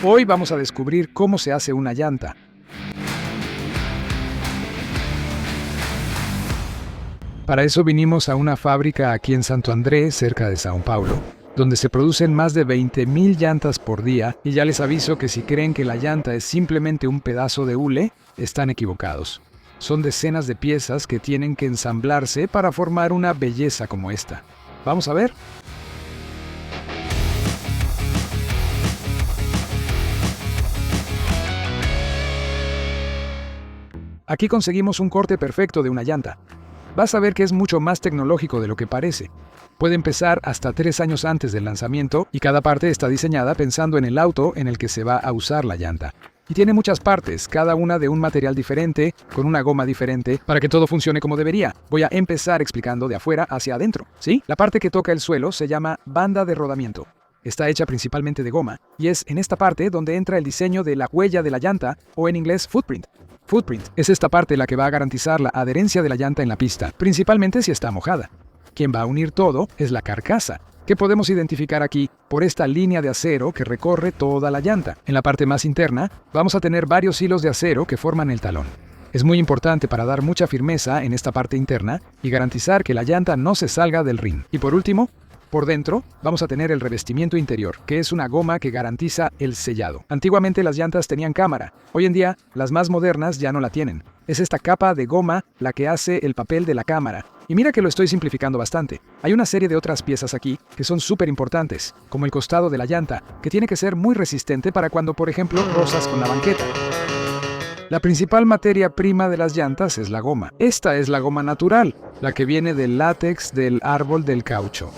Hoy vamos a descubrir cómo se hace una llanta. Para eso vinimos a una fábrica aquí en Santo André, cerca de Sao Paulo, donde se producen más de 20.000 llantas por día, y ya les aviso que si creen que la llanta es simplemente un pedazo de hule, están equivocados. Son decenas de piezas que tienen que ensamblarse para formar una belleza como esta. ¿Vamos a ver? Aquí conseguimos un corte perfecto de una llanta. Vas a ver que es mucho más tecnológico de lo que parece. Puede empezar hasta 3 años antes del lanzamiento y cada parte está diseñada pensando en el auto en el que se va a usar la llanta. Y tiene muchas partes, cada una de un material diferente, con una goma diferente, para que todo funcione como debería. Voy a empezar explicando de afuera hacia adentro, ¿sí? La parte que toca el suelo se llama banda de rodamiento. Está hecha principalmente de goma, y es en esta parte donde entra el diseño de la huella de la llanta, o en inglés footprint. Footprint es esta parte la que va a garantizar la adherencia de la llanta en la pista, principalmente si está mojada. Quien va a unir todo es la carcasa, que podemos identificar aquí por esta línea de acero que recorre toda la llanta. En la parte más interna vamos a tener varios hilos de acero que forman el talón. Es muy importante para dar mucha firmeza en esta parte interna y garantizar que la llanta no se salga del rin. Y por último, por dentro, vamos a tener el revestimiento interior, que es una goma que garantiza el sellado. Antiguamente las llantas tenían cámara. Hoy en día, las más modernas ya no la tienen. Es esta capa de goma la que hace el papel de la cámara. Y mira que lo estoy simplificando bastante. Hay una serie de otras piezas aquí que son súper importantes, como el costado de la llanta, que tiene que ser muy resistente para cuando, por ejemplo, rozas con la banqueta. La principal materia prima de las llantas es la goma. Esta es la goma natural, la que viene del látex del árbol del caucho.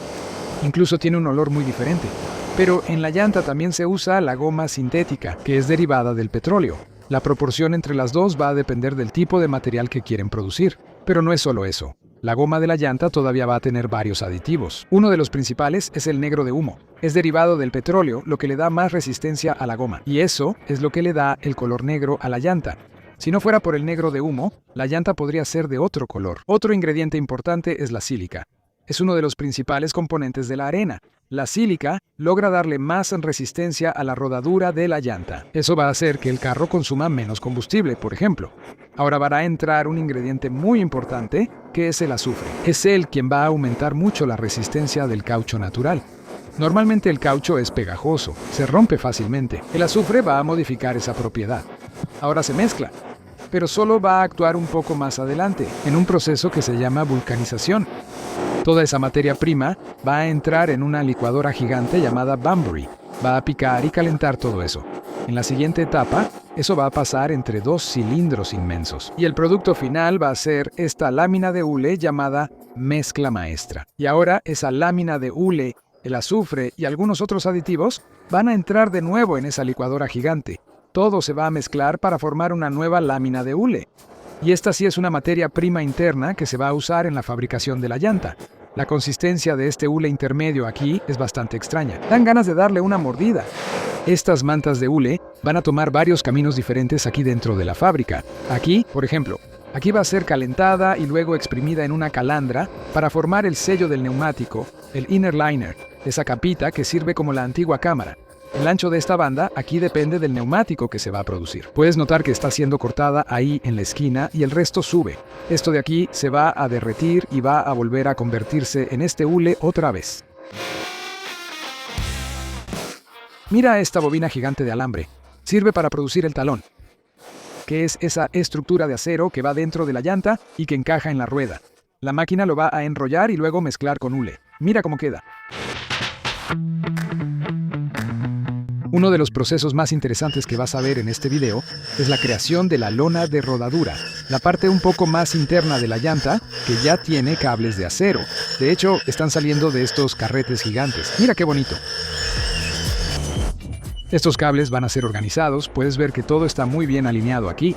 Incluso tiene un olor muy diferente. Pero en la llanta también se usa la goma sintética, que es derivada del petróleo. La proporción entre las dos va a depender del tipo de material que quieren producir. Pero no es solo eso. La goma de la llanta todavía va a tener varios aditivos. Uno de los principales es el negro de humo. Es derivado del petróleo, lo que le da más resistencia a la goma. Y eso es lo que le da el color negro a la llanta. Si no fuera por el negro de humo, la llanta podría ser de otro color. Otro ingrediente importante es la sílica. Es uno de los principales componentes de la arena. La sílica logra darle más resistencia a la rodadura de la llanta. Eso va a hacer que el carro consuma menos combustible, por ejemplo. Ahora va a entrar un ingrediente muy importante, que es el azufre. Es él quien va a aumentar mucho la resistencia del caucho natural. Normalmente el caucho es pegajoso, se rompe fácilmente. El azufre va a modificar esa propiedad. Ahora se mezcla, pero solo va a actuar un poco más adelante, en un proceso que se llama vulcanización. Toda esa materia prima va a entrar en una licuadora gigante llamada Banbury. Va a picar y calentar todo eso. En la siguiente etapa, eso va a pasar entre 2 cilindros inmensos. Y el producto final va a ser esta lámina de hule llamada mezcla maestra. Y ahora esa lámina de hule, el azufre y algunos otros aditivos van a entrar de nuevo en esa licuadora gigante. Todo se va a mezclar para formar una nueva lámina de hule. Y esta sí es una materia prima interna que se va a usar en la fabricación de la llanta. La consistencia de este hule intermedio aquí es bastante extraña. Dan ganas de darle una mordida. Estas mantas de hule van a tomar varios caminos diferentes aquí dentro de la fábrica. Aquí, por ejemplo, aquí va a ser calentada y luego exprimida en una calandra para formar el sello del neumático, el inner liner, esa capita que sirve como la antigua cámara. El ancho de esta banda aquí depende del neumático que se va a producir. Puedes notar que está siendo cortada ahí en la esquina y el resto sube. Esto de aquí se va a derretir y va a volver a convertirse en este hule otra vez. Mira esta bobina gigante de alambre. Sirve para producir el talón, que es esa estructura de acero que va dentro de la llanta y que encaja en la rueda. La máquina lo va a enrollar y luego mezclar con hule. Mira cómo queda. Uno de los procesos más interesantes que vas a ver en este video es la creación de la lona de rodadura, la parte un poco más interna de la llanta que ya tiene cables de acero. De hecho, están saliendo de estos carretes gigantes. Mira qué bonito. Estos cables van a ser organizados, puedes ver que todo está muy bien alineado aquí.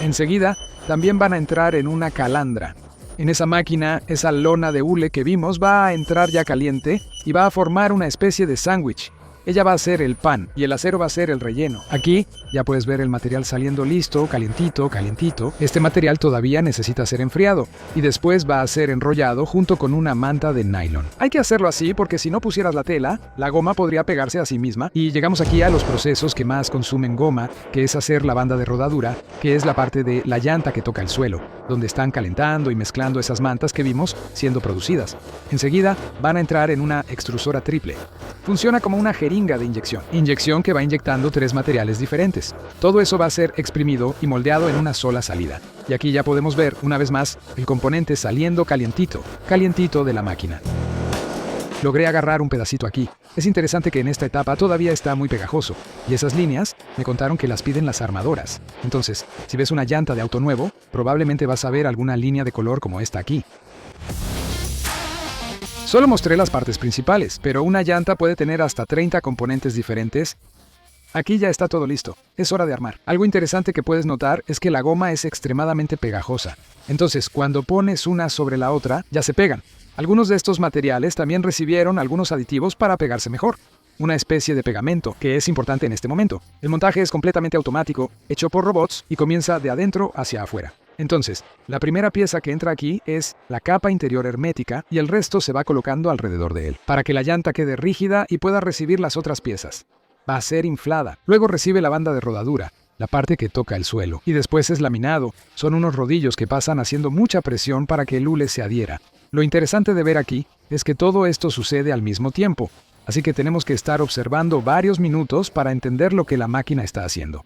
Enseguida, también van a entrar en una calandra. En esa máquina, esa lona de hule que vimos va a entrar ya caliente y va a formar una especie de sándwich. Ella va a ser el pan y el acero va a ser el relleno. Aquí ya puedes ver el material saliendo listo, calientito, calientito. Este material todavía necesita ser enfriado y después va a ser enrollado junto con una manta de nylon. Hay que hacerlo así porque si no pusieras la tela, la goma podría pegarse a sí misma. Y llegamos aquí a los procesos que más consumen goma, que es hacer la banda de rodadura, que es la parte de la llanta que toca el suelo, donde están calentando y mezclando esas mantas que vimos siendo producidas. Enseguida van a entrar en una extrusora triple. Funciona como una jeringa de inyección que va inyectando 3 materiales diferentes. Todo eso va a ser exprimido y moldeado en una sola salida. Y aquí ya podemos ver, una vez más, el componente saliendo calientito, calientito de la máquina. Logré agarrar un pedacito aquí. Es interesante que en esta etapa todavía está muy pegajoso, y esas líneas me contaron que las piden las armadoras. Entonces, si ves una llanta de auto nuevo, probablemente vas a ver alguna línea de color como esta aquí. Solo mostré las partes principales, pero una llanta puede tener hasta 30 componentes diferentes. Aquí ya está todo listo. Es hora de armar. Algo interesante que puedes notar es que la goma es extremadamente pegajosa. Entonces, cuando pones una sobre la otra, ya se pegan. Algunos de estos materiales también recibieron algunos aditivos para pegarse mejor. Una especie de pegamento, que es importante en este momento. El montaje es completamente automático, hecho por robots y comienza de adentro hacia afuera. Entonces, la primera pieza que entra aquí es la capa interior hermética y el resto se va colocando alrededor de él, para que la llanta quede rígida y pueda recibir las otras piezas. Va a ser inflada. Luego recibe la banda de rodadura, la parte que toca el suelo. Y después es laminado. Son unos rodillos que pasan haciendo mucha presión para que el hule se adhiera. Lo interesante de ver aquí es que todo esto sucede al mismo tiempo. Así que tenemos que estar observando varios minutos para entender lo que la máquina está haciendo.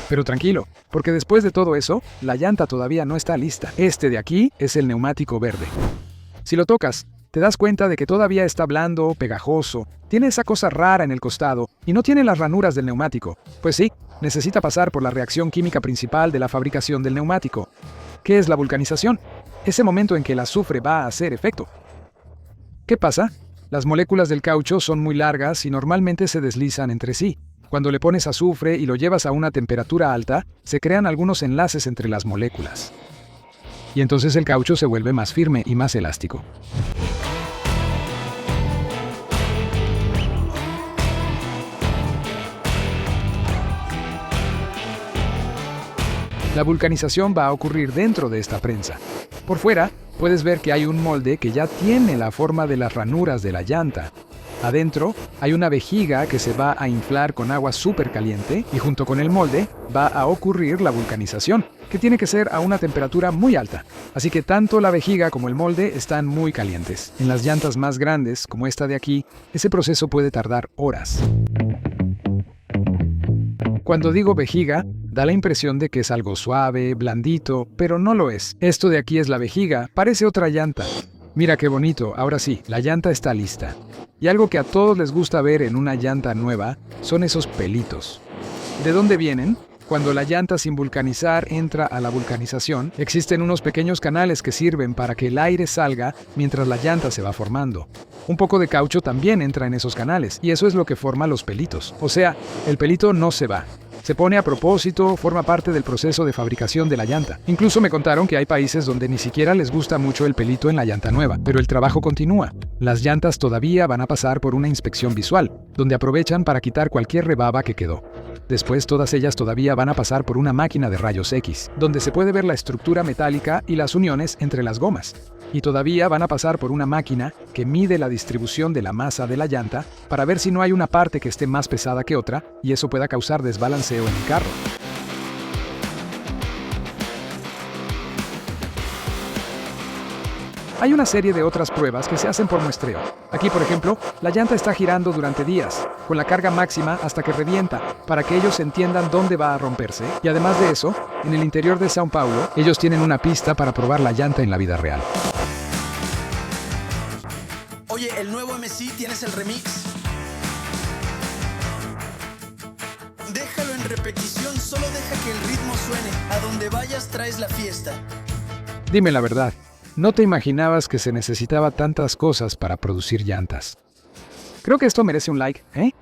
Pero tranquilo, porque después de todo eso, la llanta todavía no está lista. Este de aquí es el neumático verde. Si lo tocas, te das cuenta de que todavía está blando, pegajoso, tiene esa cosa rara en el costado y no tiene las ranuras del neumático. Pues sí, necesita pasar por la reacción química principal de la fabricación del neumático. ¿Qué es la vulcanización? Ese momento en que el azufre va a hacer efecto. ¿Qué pasa? Las moléculas del caucho son muy largas y normalmente se deslizan entre sí. Cuando le pones azufre y lo llevas a una temperatura alta, se crean algunos enlaces entre las moléculas. Y entonces el caucho se vuelve más firme y más elástico. La vulcanización va a ocurrir dentro de esta prensa. Por fuera, puedes ver que hay un molde que ya tiene la forma de las ranuras de la llanta. Adentro hay una vejiga que se va a inflar con agua súper caliente y junto con el molde va a ocurrir la vulcanización, que tiene que ser a una temperatura muy alta. Así que tanto la vejiga como el molde están muy calientes. En las llantas más grandes, como esta de aquí, ese proceso puede tardar horas. Cuando digo vejiga, da la impresión de que es algo suave, blandito, pero no lo es. Esto de aquí es la vejiga, parece otra llanta. Mira qué bonito, ahora sí, la llanta está lista. Y algo que a todos les gusta ver en una llanta nueva son esos pelitos. ¿De dónde vienen? Cuando la llanta sin vulcanizar entra a la vulcanización, existen unos pequeños canales que sirven para que el aire salga mientras la llanta se va formando. Un poco de caucho también entra en esos canales, y eso es lo que forma los pelitos. O sea, el pelito no se va. Se pone a propósito, forma parte del proceso de fabricación de la llanta. Incluso me contaron que hay países donde ni siquiera les gusta mucho el pelito en la llanta nueva, pero el trabajo continúa. Las llantas todavía van a pasar por una inspección visual, donde aprovechan para quitar cualquier rebaba que quedó. Después todas ellas todavía van a pasar por una máquina de rayos X, donde se puede ver la estructura metálica y las uniones entre las gomas. Y todavía van a pasar por una máquina que mide la distribución de la masa de la llanta para ver si no hay una parte que esté más pesada que otra y eso pueda causar desbalanceo en el carro. Hay una serie de otras pruebas que se hacen por muestreo. Aquí, por ejemplo, la llanta está girando durante días, con la carga máxima hasta que revienta, para que ellos entiendan dónde va a romperse. Y además de eso, en el interior de São Paulo, ellos tienen una pista para probar la llanta en la vida real. Oye, el nuevo MC, ¿tienes el remix? Déjalo en repetición, solo deja que el ritmo suene. A donde vayas traes la fiesta. Dime la verdad, ¿no te imaginabas que se necesitaba tantas cosas para producir llantas? Creo que esto merece un like, ¿eh?